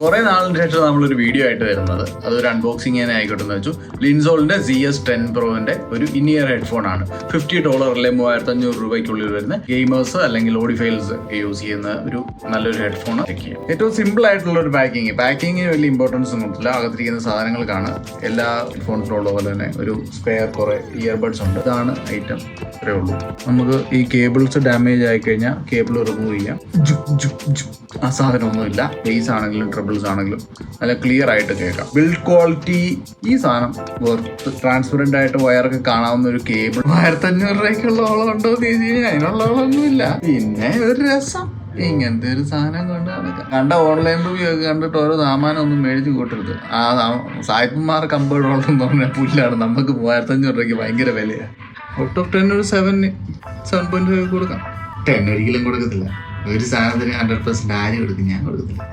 കുറെ നാളിന് ശേഷം നമ്മളൊരു വീഡിയോ ആയിട്ട് വരുന്നത് അതൊരു അൺബോക്സിങ് തന്നെ ആയിക്കോട്ടെ എന്ന് വെച്ചു. ലിൻസോളിന്റെ ZS10 Proന്റെ ഒരു ഇനിയർ ഹെഡ്ഫോൺ ആണ്. $50 $3500 വരുന്ന ഗെയിമേഴ്സ് അല്ലെങ്കിൽ ഓഡിഫൈൽസ് യൂസ് ചെയ്യുന്ന ഒരു നല്ലൊരു ഹെഡ്ഫോൺ. ഏറ്റവും സിമ്പിൾ ആയിട്ടുള്ള ഒരു പാക്കിങ്ങിന് വലിയ ഇമ്പോർട്ടൻസ് ഒന്നും കൊടുത്തില്ല. അകത്തിരിക്കുന്ന സാധനങ്ങൾക്കാണ് എല്ലാ ഹെഡ്ഫോൺസിലും ഉള്ള പോലെ തന്നെ ഒരു സ്പെയർ കുറെ ഇയർബഡ്സ് ഉണ്ട്. ഇതാണ് ഐറ്റം, ഇത്രേ ഉള്ളൂ. നമുക്ക് ഈ കേബിൾസ് ഡാമേജ് ആയി കഴിഞ്ഞാൽ കേബിൾ റിമൂവ് ചെയ്യാം. ആ സാധനമൊന്നുമില്ല. ബേസ് ആണെങ്കിലും ട്രിബിൾസ് ആണെങ്കിലും നല്ല ക്ലിയർ ആയിട്ട് കേൾക്കാം. ബിൽഡ് ക്വാളിറ്റി ഈ സാധനം വർത്ത്. ട്രാൻസ്പെറന്റ് ആയിട്ട് വയറൊക്കെ കാണാവുന്ന ഒരു കേബിൾ. $1500 ഓളം ഉണ്ടോ എന്ന് ചോദിച്ചു കഴിഞ്ഞാൽ അതിനുള്ള ഓളൊന്നുമില്ല. പിന്നെ ഒരു രസം, ഇങ്ങനത്തെ ഒരു സാധനം കൊണ്ട് നടക്കാം. കണ്ട ഓൺലൈൻ റിവ്യൂ ഒക്കെ കണ്ടിട്ട് ഓരോ സാമാനം ഒന്നും മേടിച്ച് കൂട്ടരുത്. ആ സായിപ്പന്മാർ $50 എന്ന് പറഞ്ഞാൽ പുല്ലാണ്. നമുക്ക് $3500 ഭയങ്കര വിലയാണ്. ഔട്ട് ഓഫ് 10 ഒരു 7.5 കൊടുക്കാം. 10 ഒരിക്കലും കൊടുക്കത്തില്ല. ഒരു സാധനത്തിന് 100% ആരും കൊടുക്കും, ഞാൻ കൊടുക്കത്തില്ല.